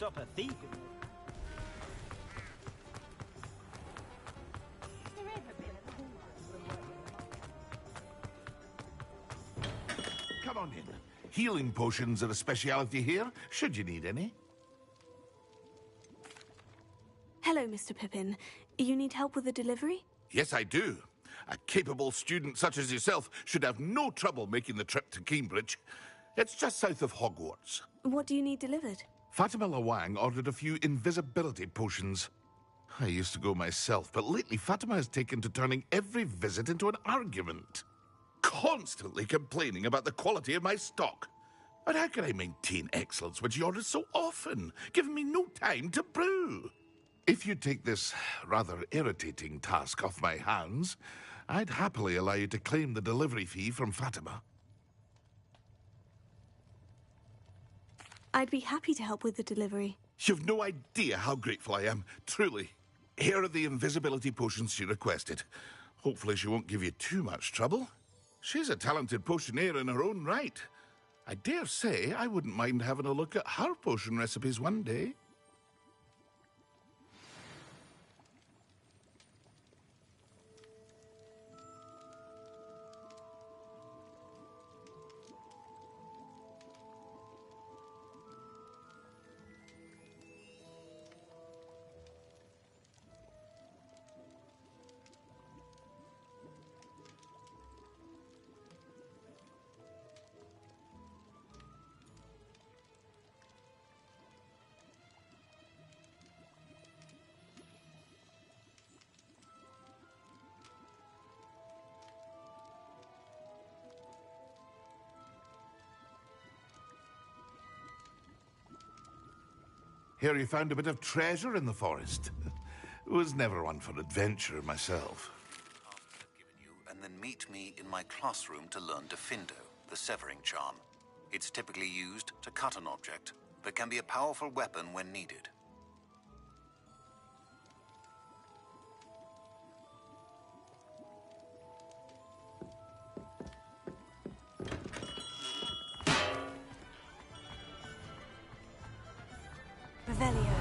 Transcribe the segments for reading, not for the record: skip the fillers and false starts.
stop a thief. Come on in. Healing potions are a speciality here, should you need any. Hello, Mr. Pippin. You need help with the delivery? Yes, I do. A capable student such as yourself should have no trouble making the trip to Cambridge. It's just south of Hogwarts. What do you need delivered? Fatima Lawang ordered a few invisibility potions. I used to go myself, but lately Fatima has taken to turning every visit into an argument. Constantly complaining about the quality of my stock. But how can I maintain excellence when she orders so often, giving me no time to brew? If you take this rather irritating task off my hands, I'd happily allow you to claim the delivery fee from Fatima. I'd be happy to help with the delivery. You've no idea how grateful I am, truly. Here are the invisibility potions she requested. Hopefully she won't give you too much trouble. She's a talented potioneer in her own right. I dare say I wouldn't mind having a look at her potion recipes one day. Here you found a bit of treasure in the forest. Was never one for adventure myself. I've given you, and then meet me in my classroom to learn Defindo, the severing charm. It's typically used to cut an object, but can be a powerful weapon when needed. Revelio.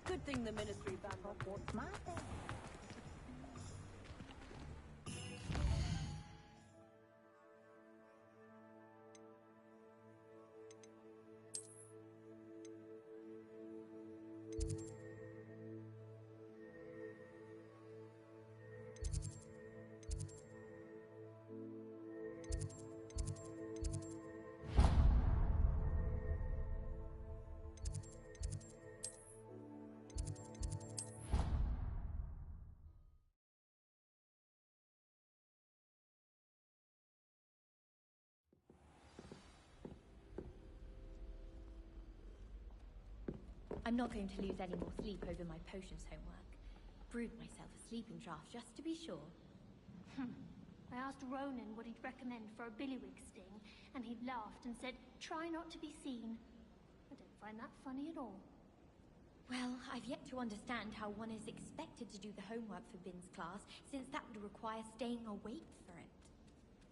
Good thing the ministry banned Hogwarts. My thing. I'm not going to lose any more sleep over my potions homework. Brewed myself a sleeping draft just to be sure. I asked Ronan what he'd recommend for a billywig sting, and he laughed and said, "Try not to be seen." I don't find that funny at all. Well, I've yet to understand how one is expected to do the homework for Bin's class, since that would require staying awake for it.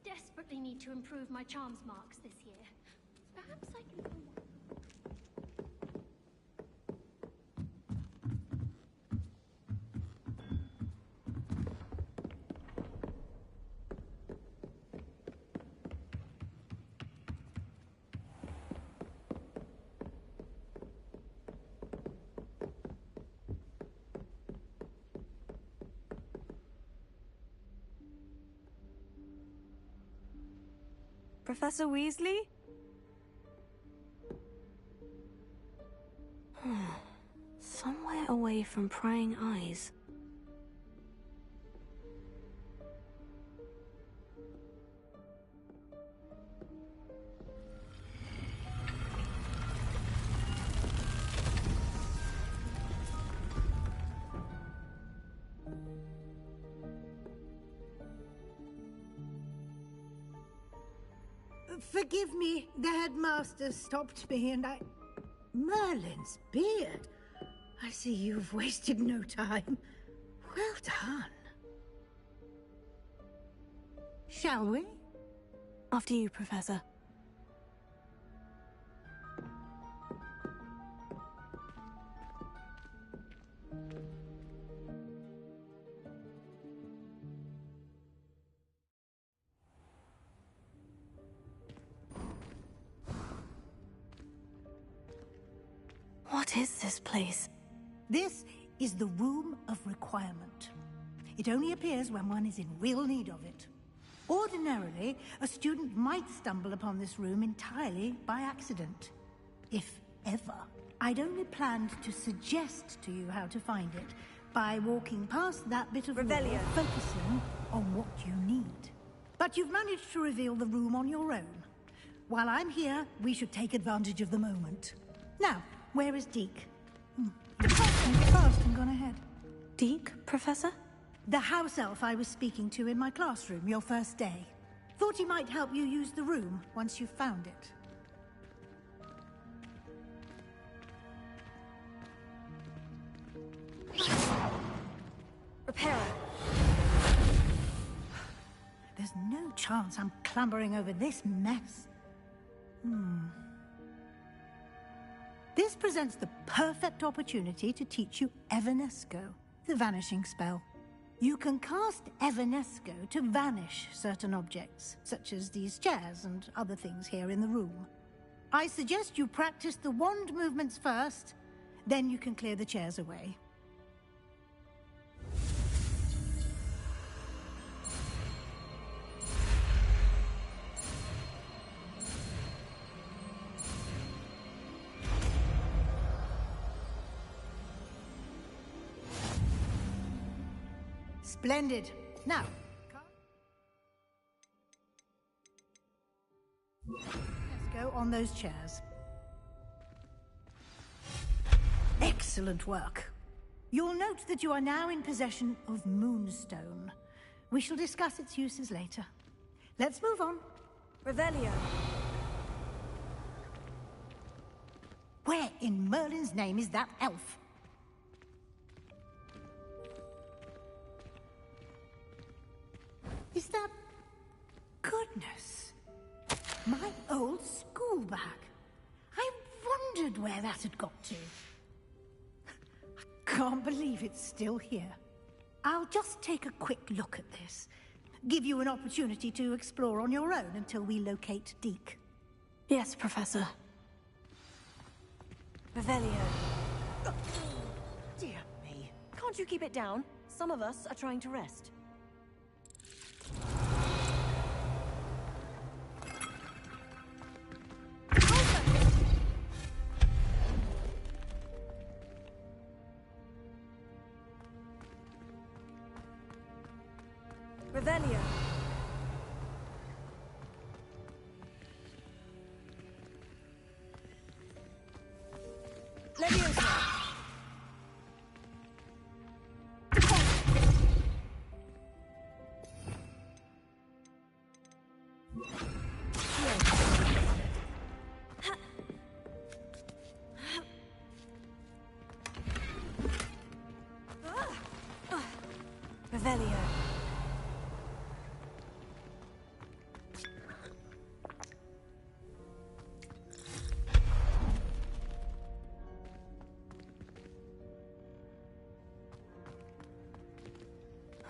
Desperately need to improve my charms marks this year. Perhaps I can... Professor Weasley? Somewhere away from prying eyes. Forgive me, the headmaster stopped me and I... Merlin's beard. I see you've wasted no time. Well done. Shall we? After you, Professor. What is this place? This is the Room of Requirement. It only appears when one is in real need of it. Ordinarily, a student might stumble upon this room entirely by accident. If ever. I'd only planned to suggest to you how to find it by walking past that bit of Revelio. wall, focusing on what you need. But you've managed to reveal the room on your own. While I'm here, we should take advantage of the moment. Now, where is Deke? Fast and gone ahead. Deke, Professor? The house elf I was speaking to in my classroom your first day. Thought he might help you use the room once you've found it. Repairer. There's no chance I'm clambering over this mess. This presents the perfect opportunity to teach you Evanesco, the vanishing spell. You can cast Evanesco to vanish certain objects, such as these chairs and other things here in the room. I suggest you practice the wand movements first, then you can clear the chairs away. Splendid. Now, let's go on those chairs. Excellent work. You'll note that you are now in possession of Moonstone. We shall discuss its uses later. Let's move on. Revelio. Where in Merlin's name is that elf? Is that... Goodness. My old school bag. I wondered where that had got to. I can't believe it's still here. I'll just take a quick look at this. Give you an opportunity to explore on your own until we locate Deke. Yes, Professor. Revelio. Dear me. Can't you keep it down? Some of us are trying to rest. Revelio. Leviosa. Revelio.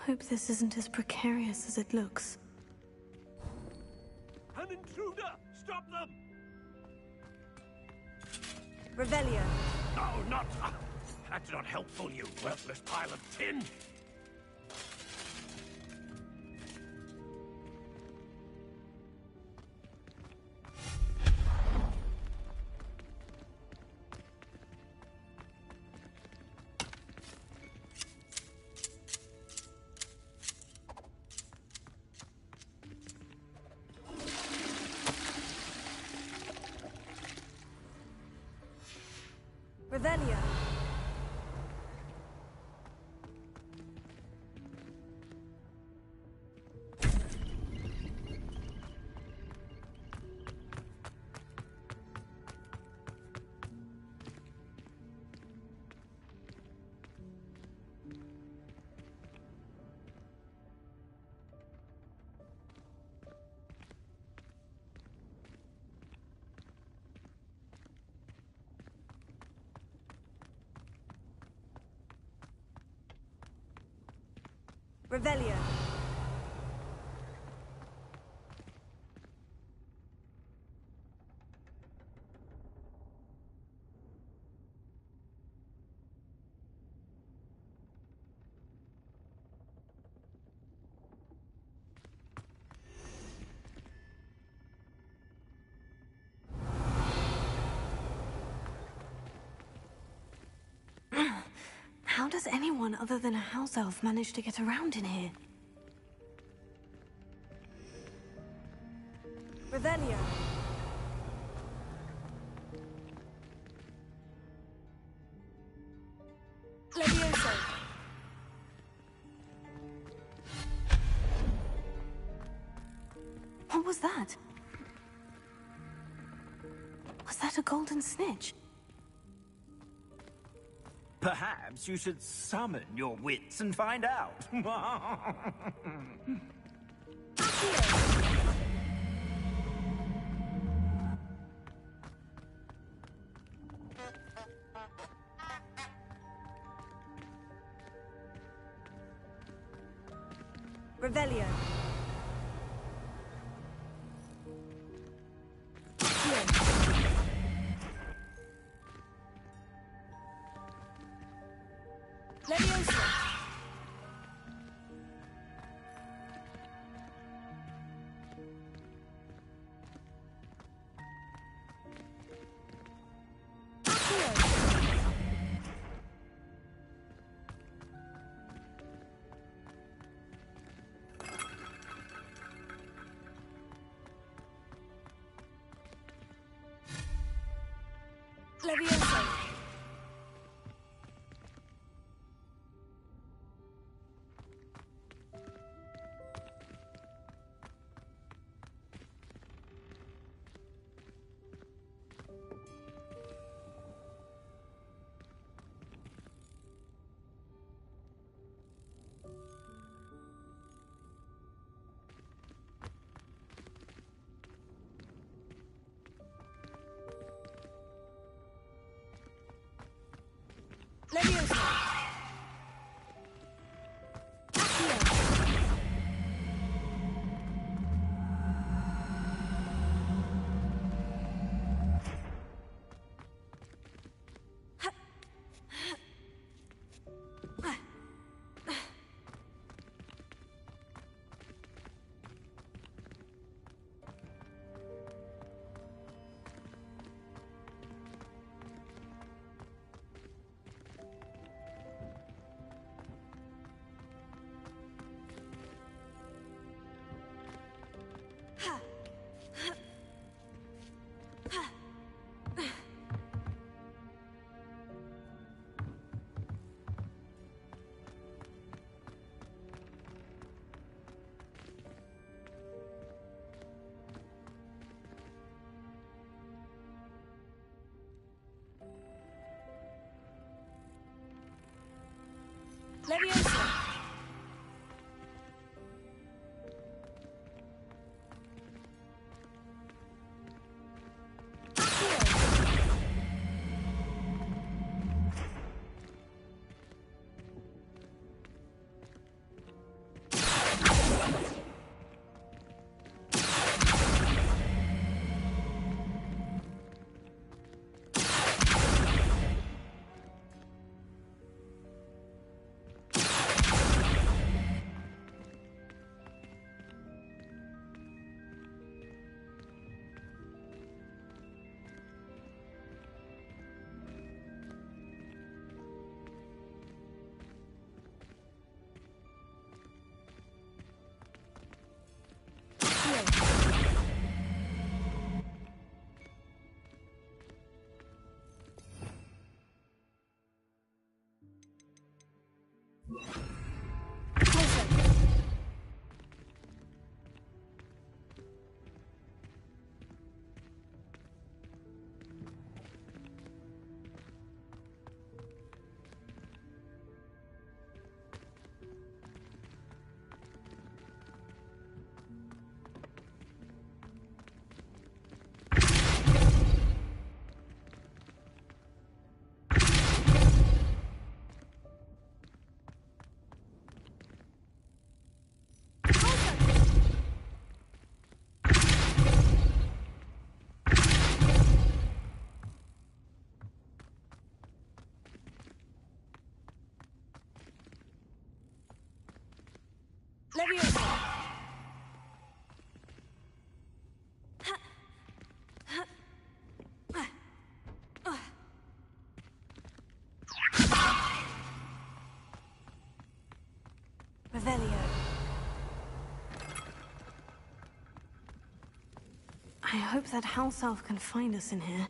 Hope this isn't as precarious as it looks. An intruder! Stop them! Revelio. No, not... That's not helpful, you worthless pile of tin! Revelio. Revelio. How does anyone other than a house elf manage to get around in here? Revelio. Levioso. What was that? Was that a golden snitch? Perhaps you should summon your wits and find out. Revelio. Levioso. Levioso. Levioso. Levioso. Revelio. I hope that house elf can find us in here.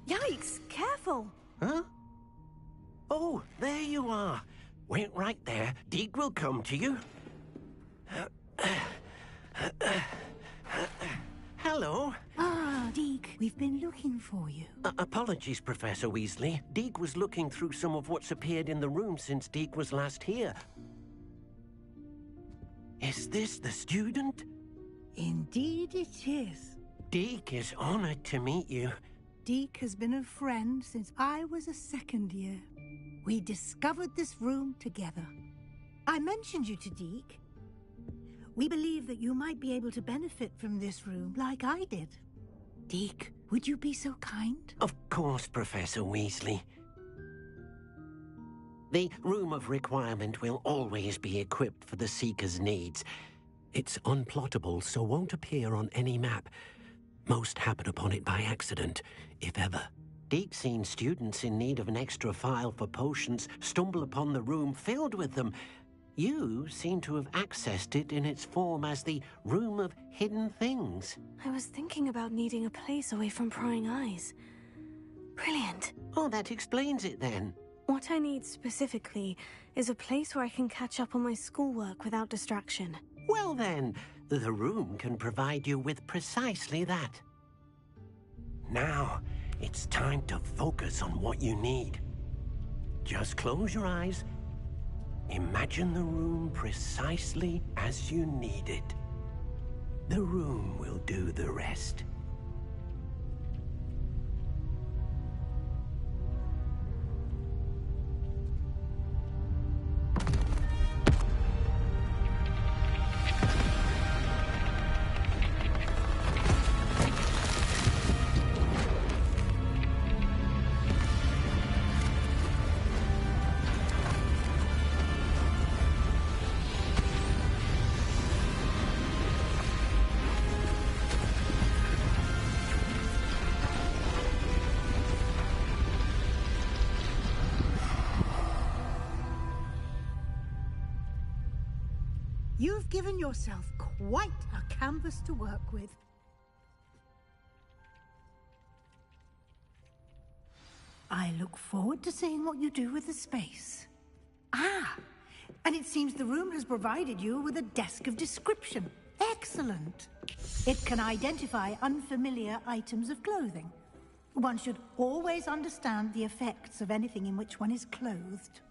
Yikes! Careful! Huh? Oh, there you are. Wait right there. Deke will come to you. Hello. Ah, Deke, we've been looking for you. Apologies, Professor Weasley. Deke was looking through some of what's appeared in the room since Deke was last here. Is this the student? Indeed it is. Deke is honored to meet you. Deke has been a friend since I was a second year. We discovered this room together. I mentioned you to Deke. We believe that you might be able to benefit from this room like I did. Deke, would you be so kind? Of course, Professor Weasley. The Room of Requirement will always be equipped for the Seeker's needs. It's unplottable, so won't appear on any map. Most happen upon it by accident, if ever. Deke's seen students in need of an extra file for potions stumble upon the room filled with them. You seem to have accessed it in its form as the Room of Hidden Things. I was thinking about needing a place away from prying eyes. Brilliant. Oh, that explains it then. What I need specifically is a place where I can catch up on my schoolwork without distraction. Well then, the room can provide you with precisely that. Now, it's time to focus on what you need. Just close your eyes. Imagine the room precisely as you need it. The room will do the rest. You've given yourself quite a canvas to work with. I look forward to seeing what you do with the space. Ah, and it seems the room has provided you with a desk of description. Excellent. It can identify unfamiliar items of clothing. One should always understand the effects of anything in which one is clothed.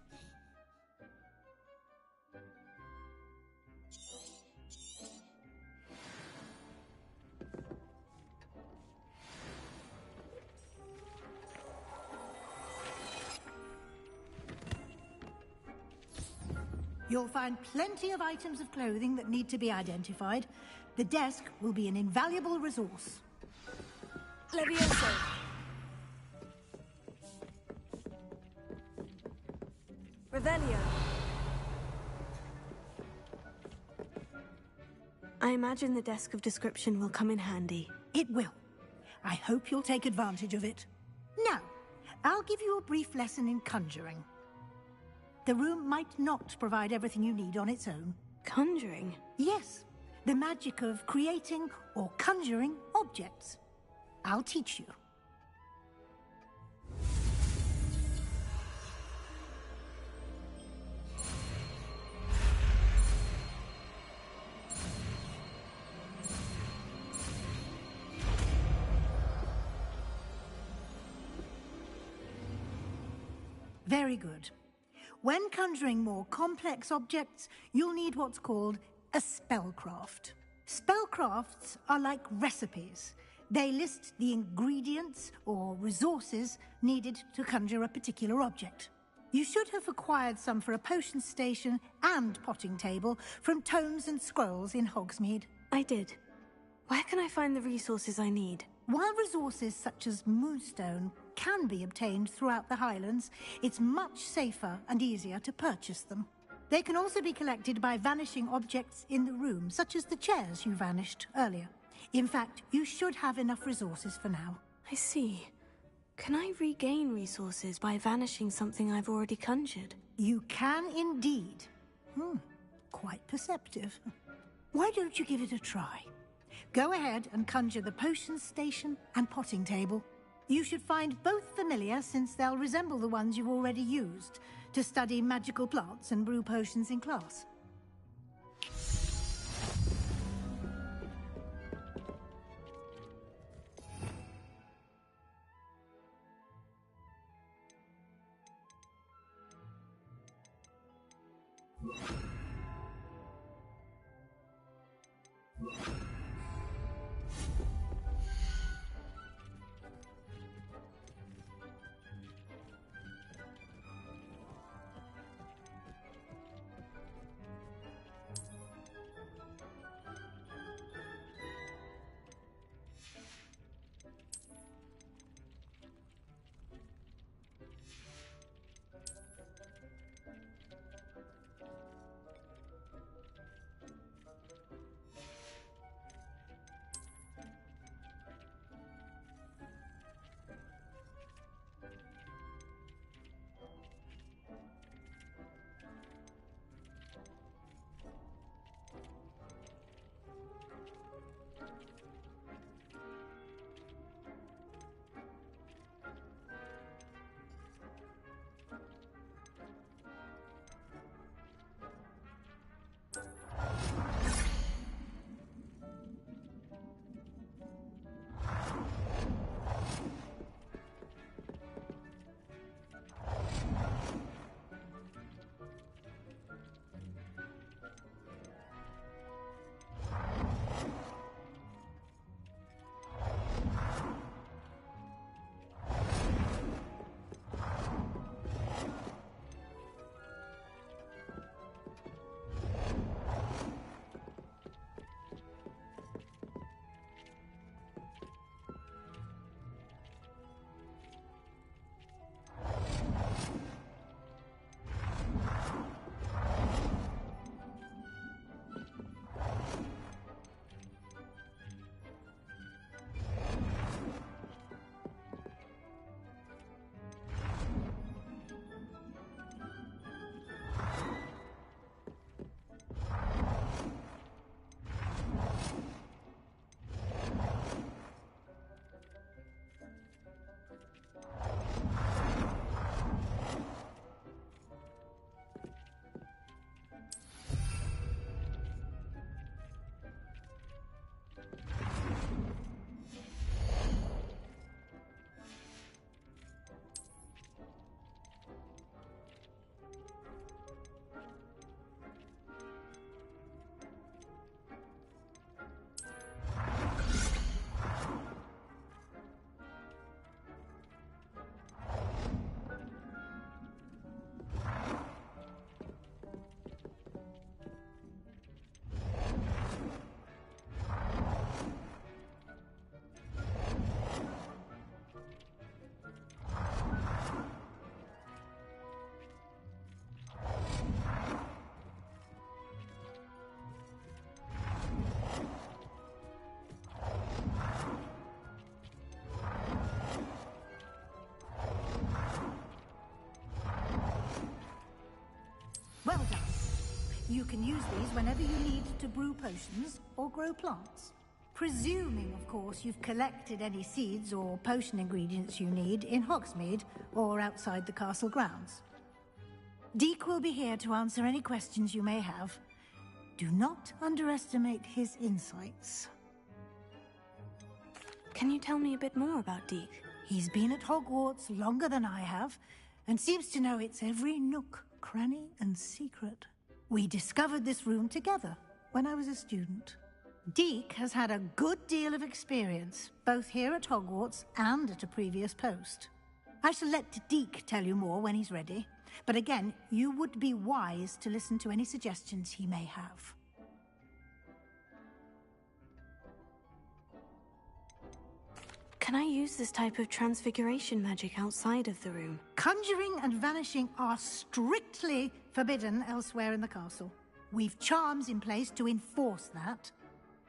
You'll find plenty of items of clothing that need to be identified. The desk will be an invaluable resource. Levioso. Revelio. I imagine the desk of description will come in handy. It will. I hope you'll take advantage of it. Now, I'll give you a brief lesson in conjuring. The room might not provide everything you need on its own. Conjuring? Yes, the magic of creating or conjuring objects. I'll teach you. Very good. When conjuring more complex objects, you'll need what's called a spellcraft. Spellcrafts are like recipes. They list the ingredients or resources needed to conjure a particular object. You should have acquired some for a potion station and potting table from tomes and scrolls in Hogsmeade. I did. Where can I find the resources I need? While resources such as moonstone can be obtained throughout the Highlands, it's much safer and easier to purchase them. They can also be collected by vanishing objects in the room, such as the chairs you vanished earlier. In fact, you should have enough resources for now. I see. Can I regain resources by vanishing something I've already conjured? You can indeed. Quite perceptive. Why don't you give it a try? Go ahead and conjure the potions station and potting table. You should find both familiar, since they'll resemble the ones you've already used to study magical plants and brew potions in class. Well done. You can use these whenever you need to brew potions or grow plants. Presuming, of course, you've collected any seeds or potion ingredients you need in Hogsmeade or outside the castle grounds. Deek will be here to answer any questions you may have. Do not underestimate his insights. Can you tell me a bit more about Deek? He's been at Hogwarts longer than I have, and seems to know its every nook, cranny, and secret. We discovered this room together when I was a student. Deek has had a good deal of experience, both here at Hogwarts and at a previous post. I shall let Deek tell you more when he's ready, but again, you would be wise to listen to any suggestions he may have. Can I use this type of transfiguration magic outside of the room? Conjuring and vanishing are strictly forbidden elsewhere in the castle. We've charms in place to enforce that.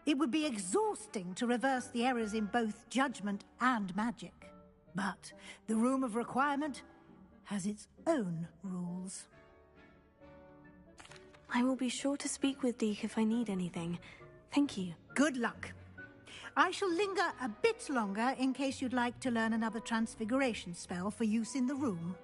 It would be exhausting to reverse the errors in both judgment and magic. But the Room of Requirement has its own rules. I will be sure to speak with Deke if I need anything. Thank you. Good luck. I shall linger a bit longer in case you'd like to learn another transfiguration spell for use in the room.